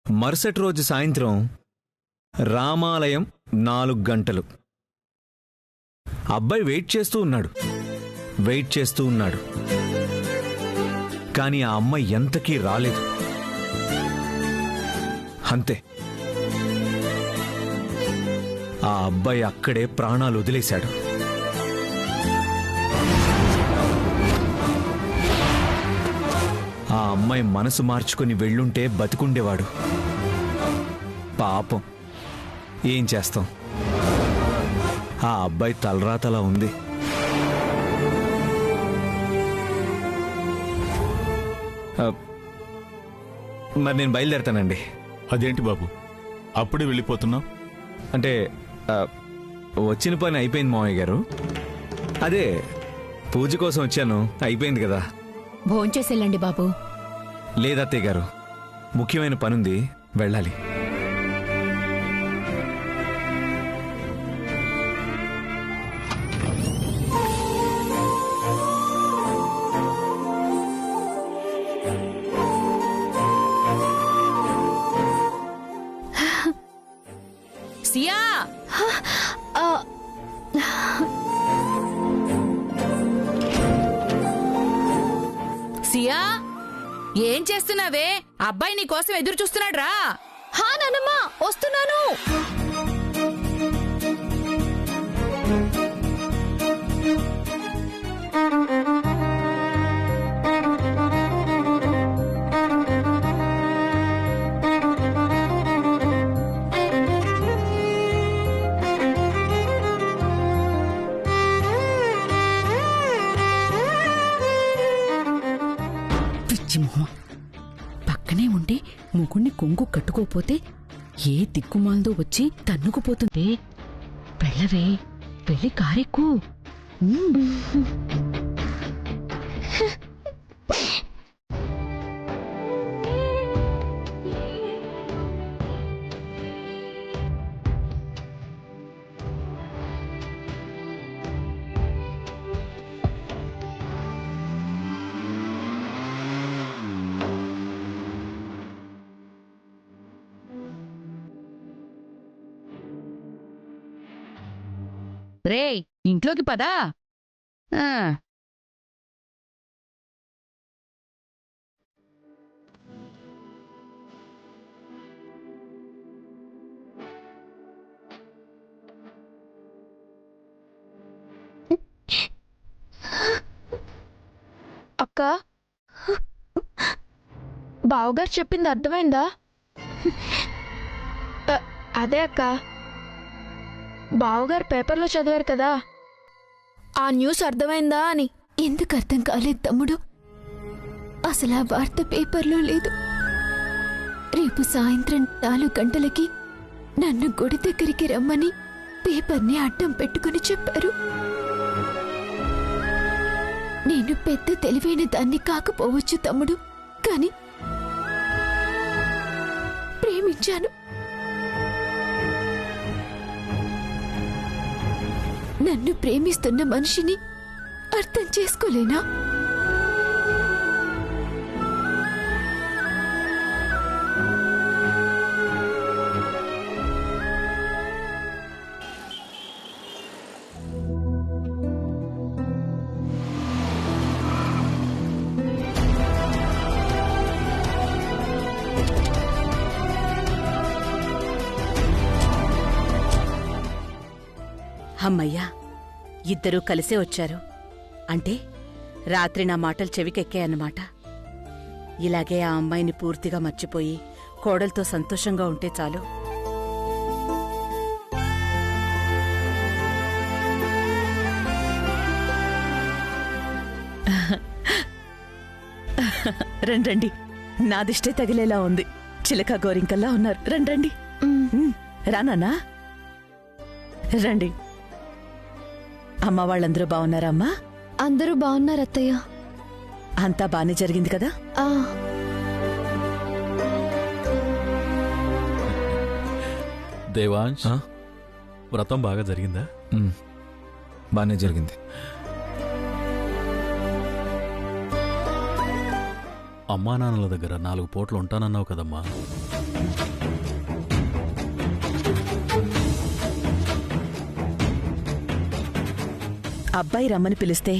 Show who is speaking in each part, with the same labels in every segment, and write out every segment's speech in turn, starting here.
Speaker 1: మరుసటి రోజు సాయంత్రం రామాలయం 4 గంటలు. అబ్బాయి వెయిట్ చేస్తూ ఉన్నాడు. కానీ ఆ అమ్మాయి ఎంతకీ రాలేదు. అంతే, ఆ అబ్బాయి అక్కడే ప్రాణాలు వదిలేశాడు. ఆ అమ్మాయి మనసు మార్చుకుని వెళ్ళుంటే బతికుండేవాడు. పాపం, ఏం చేస్తాం, ఆ అబ్బాయి తలరాతలా ఉంది. మరి నేను బయలుదేరతానండి.
Speaker 2: అదేంటి బాబు, అప్పుడే వెళ్ళిపోతున్నావు?
Speaker 1: అంటే వచ్చిన పని అయిపోయింది మావయ్య గారు. అదే పూజ కోసం వచ్చాను, అయిపోయింది కదా.
Speaker 3: భోంచేసెళ్ళండి బాబు.
Speaker 1: లేదత్తయ్య గారు, ముఖ్యమైన పనుంది, వెళ్ళాలి.
Speaker 3: సియా, సియా, ఏం చేస్తున్నావే? అబ్బాయి నీ కోసం ఎదురు చూస్తున్నాడు రా. హా నానమ్మా, వస్తున్నాను.
Speaker 4: పక్కనే ఉండి ముగుణ్ణి కొంగు కట్టుకోపోతే ఏ దిక్కుమాలదో వచ్చి తన్నుకుపోతుంది. వెళ్ళవే, వెళ్ళి కారెక్కు. రేయ్, ఇంట్లోకి పదా.
Speaker 5: అక్క, బావగారు చెప్పింది అర్థమైందా? అదే అక్క, బావగారు పేపర్లో చదివారు కదా, ఆ న్యూస్ అర్థమైందా అని.
Speaker 6: ఎందుకు అర్థం కాలేదు తమ్ముడు? అసలు ఆ వార్త పేపర్లో లేదు. రేపు సాయంత్రం 4 గంటలకి నన్ను గుడి దగ్గరికి రమ్మని పేపర్ని అడ్డం పెట్టుకుని చెప్పారు. నేను పెద్ద తెలివైన దాన్ని కాకపోవచ్చు తమ్ముడు, కానీ ప్రేమించాను. నన్ను ప్రేమిస్తున్న మనిషిని అర్థం చేసుకోలేనా?
Speaker 4: అమ్మయ్యా, ఇద్దరూ కలిసే వచ్చారు. అంటే రాత్రి నా మాటలు చెవికెక్కాయన్నమాట. ఇలాగే ఆ అమ్మాయిని పూర్తిగా మర్చిపోయి కోడలతో సంతోషంగా ఉంటే చాలు. రండి, నాదిష్టే తగిలేలా ఉంది. చిలక గోరింకల్లా ఉన్నారు. రండి, రానా? రండి. అమ్మ వాళ్ళందరూ బాగున్నారా? అమ్మా
Speaker 6: అందరూ బాగున్నారు అత్తయ్య.
Speaker 4: అంతా బానే జరిగింది కదా?
Speaker 2: దేవాంశ్, వ్రతం బాగా జరిగిందా?
Speaker 1: బానే జరిగింది.
Speaker 2: అమ్మా నాన్నల దగ్గర 4 పూటలు ఉంటానన్నావు కదమ్మా.
Speaker 4: అబ్బాయి రమ్మని పిలిస్తే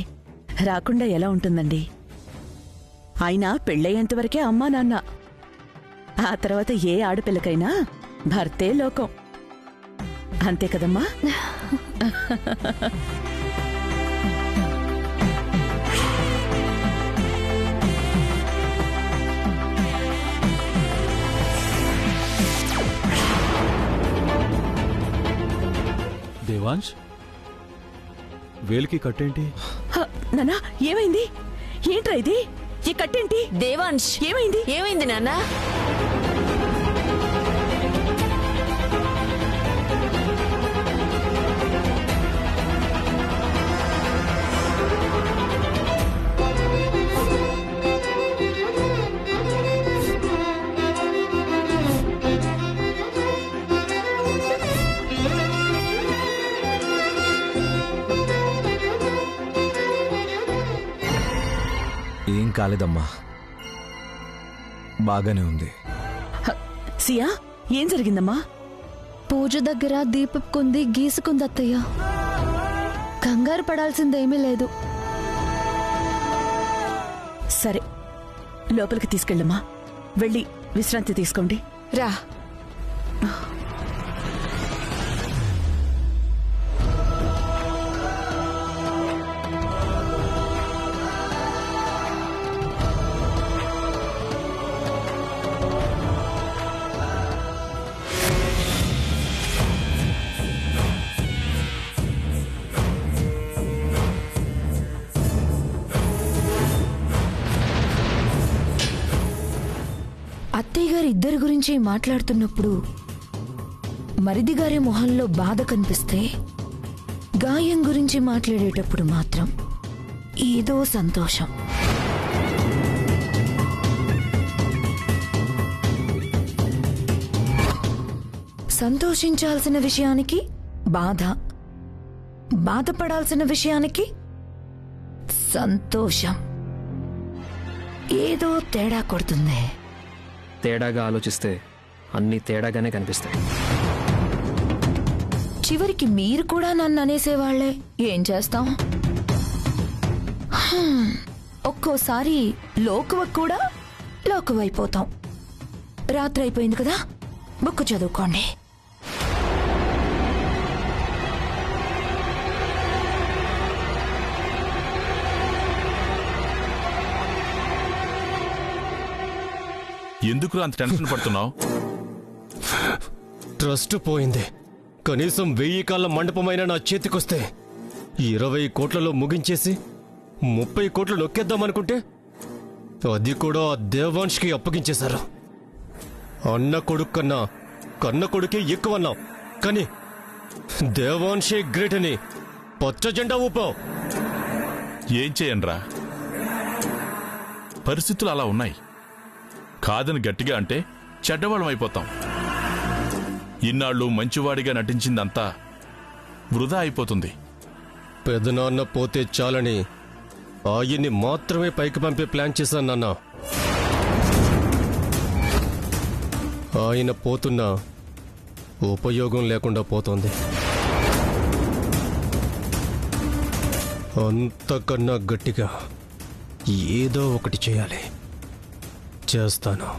Speaker 4: రాకుండా ఎలా ఉంటుందండి? అయినా పెళ్ళయ్యేంతవరకే అమ్మా నాన్న. ఆ తర్వాత ఏ ఆడపిల్లకైనా భర్తే లోకం. అంతే కదమ్మా?
Speaker 2: దేవాంశ్, వేలికి కట్టేంటి?
Speaker 4: నానా ఏమైంది? ఏంట్రా ఇది? ఈ కట్టేంటి?
Speaker 3: దేవాంశ్,
Speaker 4: ఏమైంది?
Speaker 3: ఏమైంది నాన్న?
Speaker 1: ఏం కాలేదమ్మా, బాగానే ఉంది.
Speaker 4: సియా ఏం జరిగిందమ్మా?
Speaker 6: పూజ దగ్గర దీపపు కుంది గీసుకుంది అత్తయ్య. కంగారు పడాల్సిందేమీ లేదు.
Speaker 4: సరే లోపలికి తీసుకెళ్ళమ్మా. వెళ్ళి విశ్రాంతి తీసుకోండి.
Speaker 3: రా.
Speaker 6: అత్తయ్య గారు ఇద్దరి గురించి మాట్లాడుతున్నప్పుడు మరిది గారి మొహంలో బాధ కనిపిస్తే, గాయం గురించి మాట్లాడేటప్పుడు మాత్రం ఏదో సంతోషం. సంతోషించాల్సిన విషయానికి బాధ, బాధపడాల్సిన విషయానికి సంతోషం. ఏదో తేడా కొడుతుంది.
Speaker 7: తేడాగా ఆలోచిస్తే అన్నీ తేడాగానే కనిపిస్తాయి.
Speaker 6: చివరికి మీరు కూడా నన్ను అనేసేవాళ్లే. ఏం చేస్తాం? ఒక్కోసారి లోకువ కూడా లోకువైపోతాం. రాత్రి అయిపోయింది కదా, బుక్ చదువుకోండి.
Speaker 2: ఎందుకు అంత టెన్షన్ పడుతున్నావు?
Speaker 8: ట్రస్ట్ పోయింది. కనీసం 1000 కాళ్ళ మండపమైన నా చేతికొస్తే 20 కోట్లలో ముగించేసి 30 కోట్లు నొక్కేద్దామనుకుంటే అది కూడా ఆ దేవాంష్కి అప్పగించేశారు. అన్న కొడుకు కన్నా కన్న కొడుకే ఎక్కువన్నావు, కానీ దేవాంషే గ్రేట్ అని పచ్చ జెండా ఊపావు.
Speaker 2: ఏం చేయనురా, పరిస్థితులు అలా ఉన్నాయి. కాదని గట్టిగా అంటే చెడ్డవాళ్ళం అయిపోతాం. ఇన్నాళ్ళు మంచివాడిగా నటించిందంతా వృధా అయిపోతుంది.
Speaker 8: పెదనాన్న పోతే చాలని ఆయన్ని మాత్రమే పైకి పంపే ప్లాన్ చేశాను నాన్న. ఆయన పోతున్నా ఉపయోగం లేకుండా పోతోంది. అంతకన్నా గట్టిగా ఏదో ఒకటి చేయాలి. చేస్తాను.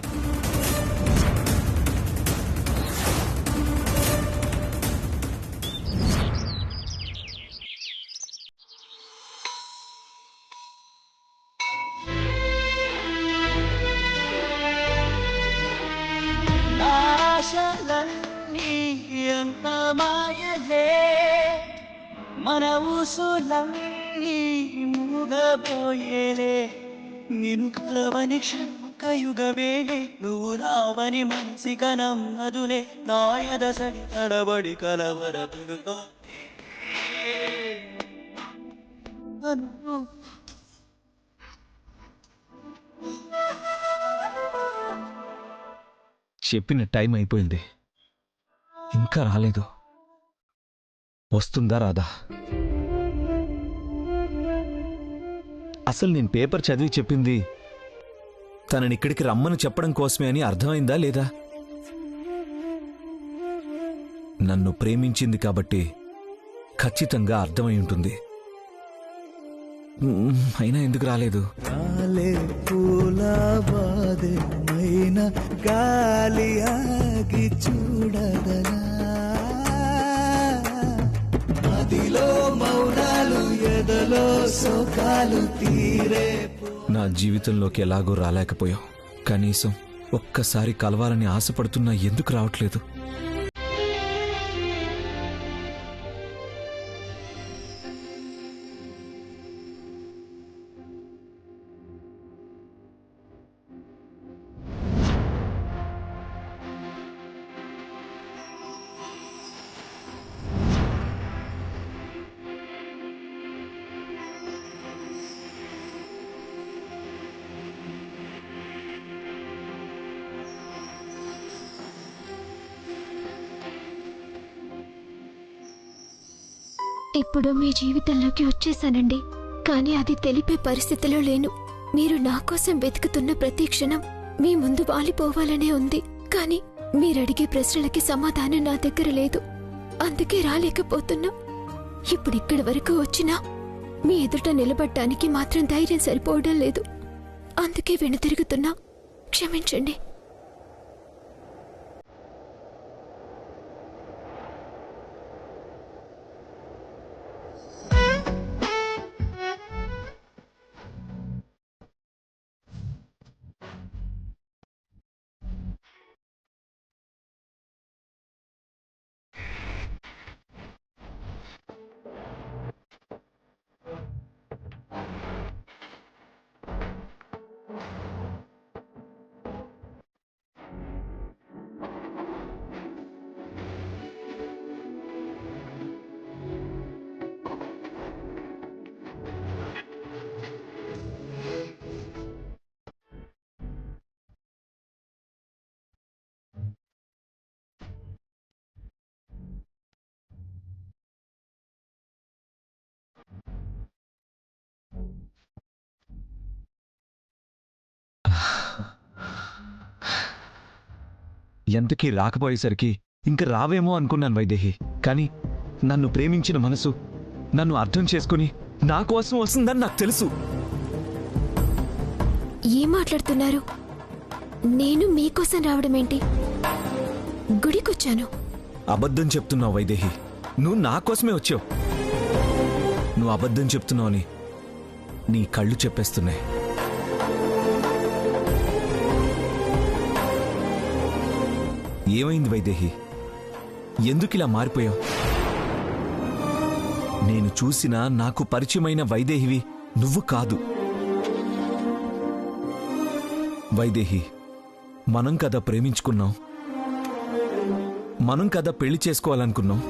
Speaker 9: ఆశలన్నీ ఎంత మాయలే, మన ఊసులన్నీ మూగపోయేలే. నిన్ను కలవని క్షణకయుగమే, నువ్వు రావని మనసిక నమ్మదులే. నాయద సరి తడబడి కలవరపుతో
Speaker 1: చెప్పిన టైం అయిపోయింది, ఇంకా రాలేదు. వస్తుందా రాదా? అసలు నేను పేపర్ చదివి చెప్పింది తనని ఇక్కడికి రమ్మని చెప్పడం కోసమే అని అర్థమైందా లేదా? నన్ను ప్రేమించింది కాబట్టి ఖచ్చితంగా అర్థమై ఉంటుంది. అయినా ఎందుకు రాలేదు?
Speaker 9: గాలే పూల బాధమైన గాలి ఆగి చూడదనా, మదిలో మౌనాలు ఎదలో సోకాలు తీరే.
Speaker 1: నా జీవితంలోకి ఎలాగో రాలేకపోయావు. కనీసం ఒక్కసారి కలవాలని ఆశపడుతున్నా ఎందుకు రావట్లేదు?
Speaker 6: ఇప్పుడు మీ జీవితంలోకి వచ్చేసానండి, కానీ అది తెలిపే పరిస్థితిలో లేను. మీరు నా కోసం వెతుకుతున్న ప్రతి క్షణం మీ ముందు వాలిపోవాలనే ఉంది, కానీ మీరడిగే ప్రశ్నలకి సమాధానం నా దగ్గర లేదు. అందుకే రాలేకపోతున్నా. ఇప్పుడు ఇక్కడి వరకు వచ్చినా మీ ఎదుట నిలబడ్డానికి మాత్రం ధైర్యం సరిపోవడం లేదు. అందుకే వెనుతిరుగుతున్నా. క్షమించండి.
Speaker 1: ఎంతకీ రాకపోయేసరికి ఇంక రావేమో అనుకున్నాను వైదేహి. కానీ నన్ను ప్రేమించిన మనసు నన్ను అర్థం చేసుకుని నా కోసం వస్తుందని నాకు తెలుసు.
Speaker 6: ఏం మాట్లాడుతున్నారు? నేను మీకోసం రావడమేంటి? గుడికొచ్చాను.
Speaker 1: అబద్ధం చెప్తున్నావు వైదేహి. నువ్వు నా కోసమే వచ్చావు. నువ్వు అబద్ధం చెప్తున్నావు అని నీ కళ్ళు చెప్పేస్తున్నాయి. ఏమైంది వైదేహి? ఎందుకిలా మారిపోయావు? నేను చూసిన నాకు పరిచయమైన వైదేహివి నువ్వు కాదు. వైదేహి, మనం కదా ప్రేమించుకున్నాం, మనం కదా పెళ్లి చేసుకోవాలనుకున్నాం.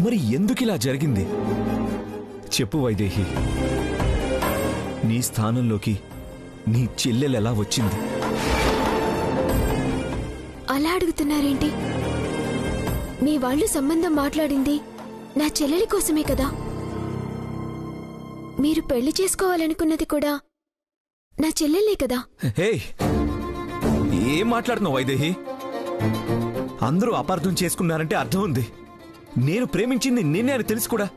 Speaker 1: మరి ఎందుకిలా జరిగింది చెప్పు వైదేహి. నీ స్థానంలోకి నీ చెల్లెలెలా వచ్చింది?
Speaker 6: అలా అడుగుతున్నారేంటి? మీ వాళ్ళు సంబంధం మాట్లాడింది నా చెల్లెలి కోసమే కదా. మీరు పెళ్లి చేసుకోవాలనుకున్నది కూడా నా చెల్లెలే కదా.
Speaker 1: హే, ఏం మాట్లాడుతున్నావు వైదేహి? అందరూ అపార్థం చేసుకున్నారంటే అర్థం ఉంది. నేను ప్రేమించింది నిన్నే అని తెలుసు కూడా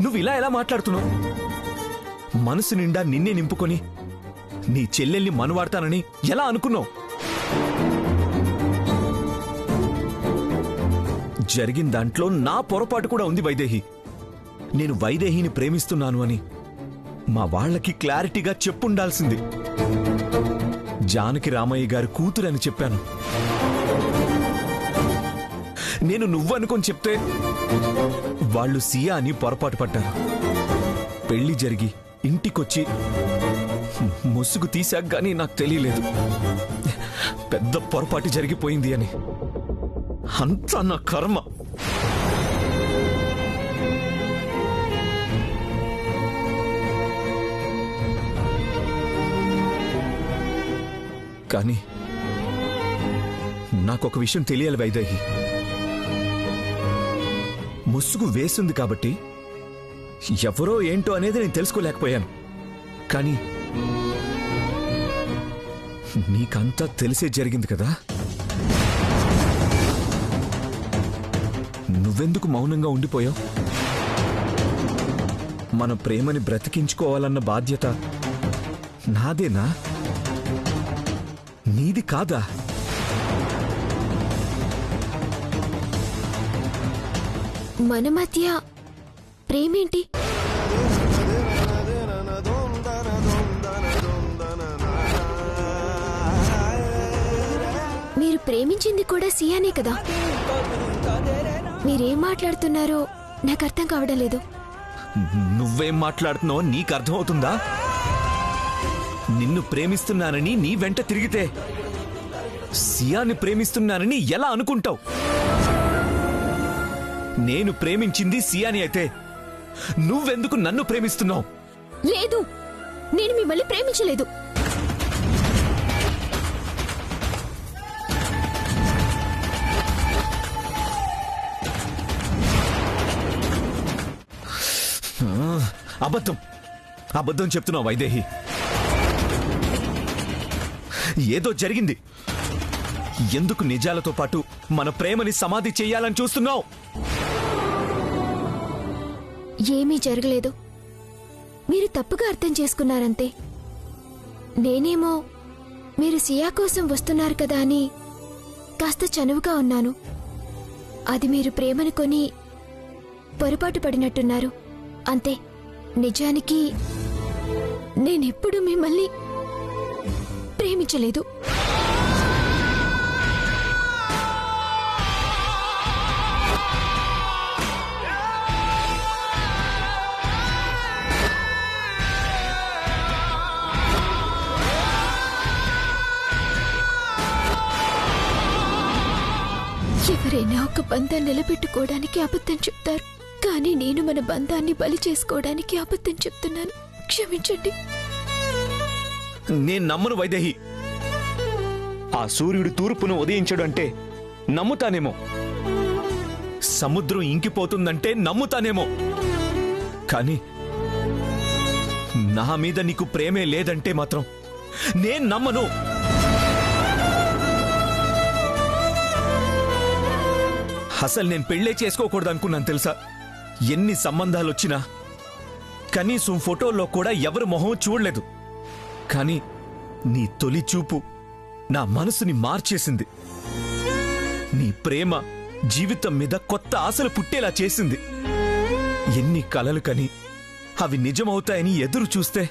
Speaker 1: నువ్వు ఇలా ఎలా మాట్లాడుతున్నావు? మనసు నిండా నిన్నే నింపుకొని నీ చెల్లెల్ని మనువాడతానని ఎలా అనుకున్నావు? జరిగిన దాంట్లో నా పొరపాటు కూడా ఉంది వైదేహి. నేను వైదేహిని ప్రేమిస్తున్నాను అని మా వాళ్లకి క్లారిటీగా చెప్పుండాల్సింది. జానకి రామయ్య గారి కూతురని చెప్పాను. నేను నువ్వనుకొని చెప్తే వాళ్ళు సియా అని పొరపాటు పడ్డారు. పెళ్లి జరిగి ఇంటికొచ్చి ముసుగు తీశాక గానీ నాకు తెలియలేదు పెద్ద పొరపాటు జరిగిపోయింది అని. అంతా నా కర్మ. కానీ నాకొక విషయం తెలియాలి వైదేహి. ముసుగు వేసింది కాబట్టి ఎవరో ఏంటో అనేది నేను తెలుసుకోలేకపోయాను. కానీ నీకంతా తెలిసే జరిగింది కదా, నువ్వెందుకు మౌనంగా ఉండిపోయావు? మన ప్రేమని బ్రతికించుకోవాలన్న బాధ్యత నాదేనా, నీది కాదా?
Speaker 6: మన మధ్య ప్రేమేంటి? మీరు ప్రేమించింది కూడా సియానే కదా? మీరేం మాట్లాడుతున్నారో నాకు అర్థం కావడం లేదు.
Speaker 1: నువ్వేం మాట్లాడుతున్నావో నీకు అర్థమవుతుందా? నిన్ను ప్రేమిస్తున్నానని నీ వెంట తిరిగితే సియాని ప్రేమిస్తున్నానని ఎలా అనుకుంటావు? నేను ప్రేమించింది సియాని అయితే నువ్వెందుకు నన్ను ప్రేమిస్తున్నావు?
Speaker 6: లేదు, నేను మిమ్మల్ని ప్రేమించలేదు.
Speaker 1: అబద్ధం అబద్ధం చెప్తున్నావు వైదేహి. ఏదో జరిగింది. ఎందుకు నిజాలతో పాటు మన ప్రేమని సమాధి చెయ్యాలని చూస్తున్నావు?
Speaker 6: ఏమీ జరగలేదు. మీరు తప్పుగా అర్థం చేసుకున్నారంతే. నేనేమో మీరు సియా కోసం వస్తున్నారు కదా అని కాస్త చనువుగా ఉన్నాను. అది మీరు ప్రేమను కొని పొరపాటు పడినట్టున్నారు అంతే. నిజానికి నేనెప్పుడు మిమ్మల్ని ప్రేమించలేదు. ఎవరైనా ఒక బంధాన్ని నిలబెట్టుకోవడానికి అబద్ధం చెప్తారు, కానీ నేను మన బంధాన్ని బలి చేసుకోవడానికి అబద్ధం చెప్తున్నాను. క్షమించండి.
Speaker 1: నేను నమ్మను వైదేహి. ఆ సూర్యుడు తూర్పును ఉదయించడు అంటే నమ్ముతానేమో, సముద్రం ఇంకిపోతుందంటే నమ్ముతానేమో, కానీ నా మీద నీకు ప్రేమే లేదంటే మాత్రం నేను నమ్మను. అసలు నేను పెళ్ళే చేసుకోకూడదు అనుకున్నాను తెలుసా? ఎన్ని సంబంధాలొచ్చినా కనీసం ఫోటోల్లో కూడా ఎవరి మొహం చూడలేదు. కానీ నీ తొలి చూపు నా మనసుని మార్చేసింది. నీ ప్రేమ జీవితం మీద కొత్త ఆశలు పుట్టేలా చేసింది. ఎన్ని కలలు కని అవి నిజమవుతాయని ఎదురు చూస్తే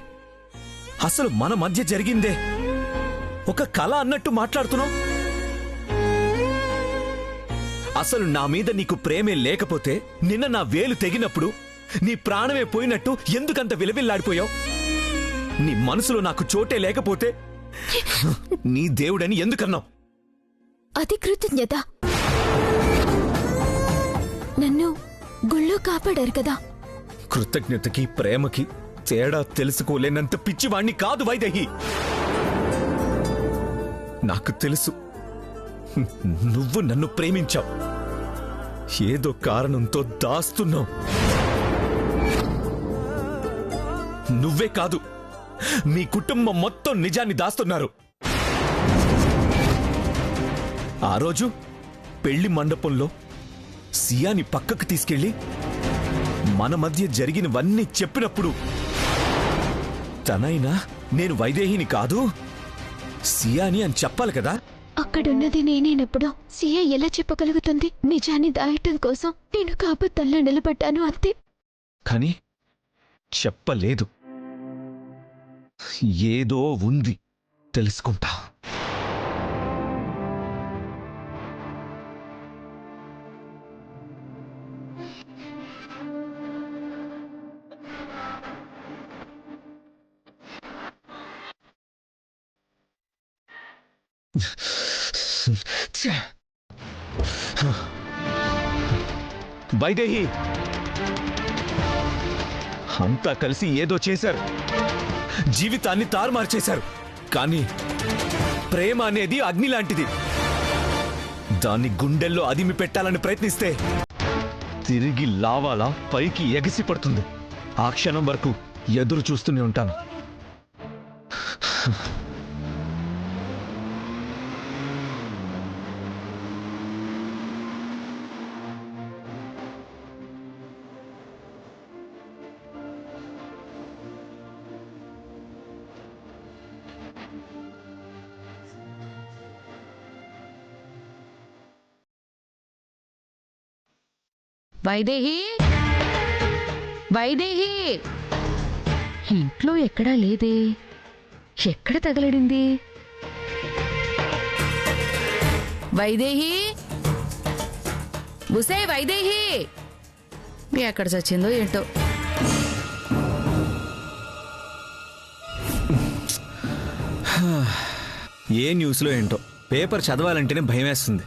Speaker 1: అసలు మన మధ్య జరిగిందే ఒక కల అన్నట్టు మాట్లాడుతున్నావు. అసలు నా మీద నీకు ప్రేమే లేకపోతే నిన్న నా వేలు తెగినప్పుడు నీ ప్రాణమే పోయినట్టు ఎందుకంత విలవిల్లాడిపోయావు? నీ మనసులో నాకు చోటే లేకపోతే నీ దేవుడని ఎందుకన్నావు?
Speaker 6: అది కృతజ్ఞత. నన్ను గుళ్ళో కాపాడారు కదా.
Speaker 1: కృతజ్ఞతకి ప్రేమకి తేడా తెలుసుకోలేనంత పిచ్చివాణ్ణి కాదు వైదేహి. నాకు తెలుసు నువ్వు నన్ను ప్రేమించావు. ఏదో కారణంతో దాస్తున్నావు. నువ్వే కాదు, మీ కుటుంబం మొత్తం నిజాన్ని దాస్తున్నారు. ఆ రోజు పెళ్లి మండపంలో సియాని పక్కకు తీసుకెళ్లి మన మధ్య జరిగినవన్నీ చెప్పినప్పుడు తనైనా నేను వైదేహిని కాదు సియాని అని చెప్పాలి కదా.
Speaker 6: అక్కడున్నది నేనేనప్పుడు సియా ఎలా చెప్పగలుగుతుంది? నిజాన్ని దాయటం కోసం నేను కాపుతల్లో నిలబడ్డాను అంతే.
Speaker 1: కానీ చెప్పలేదు. ఏదో ఉంది, తెలుసుకుంటా. వైదేహి, అంతా కలిసి ఏదో చేశారు, జీవితాన్ని తారుమారు చేశారు. కానీ ప్రేమ అనేది అగ్ని లాంటిది. దాన్ని గుండెల్లో అదిమి పెట్టాలని ప్రయత్నిస్తే తిరిగి లావాలా పైకి ఎగిసి పడుతుంది. ఆ క్షణం వరకు ఎదురు చూస్తూనే ఉంటాను.
Speaker 3: వైదేహి, వైదేహి, ఇంట్లో ఎక్కడా లేదే, ఎక్కడ తగలడింది? వైదేహి, బుసే వైదేహి, ఎక్కడ చచ్చిందో ఏంటో.
Speaker 1: ఏ న్యూస్లో ఏంటో పేపర్ చదవాలంటేనే భయం వేస్తుంది.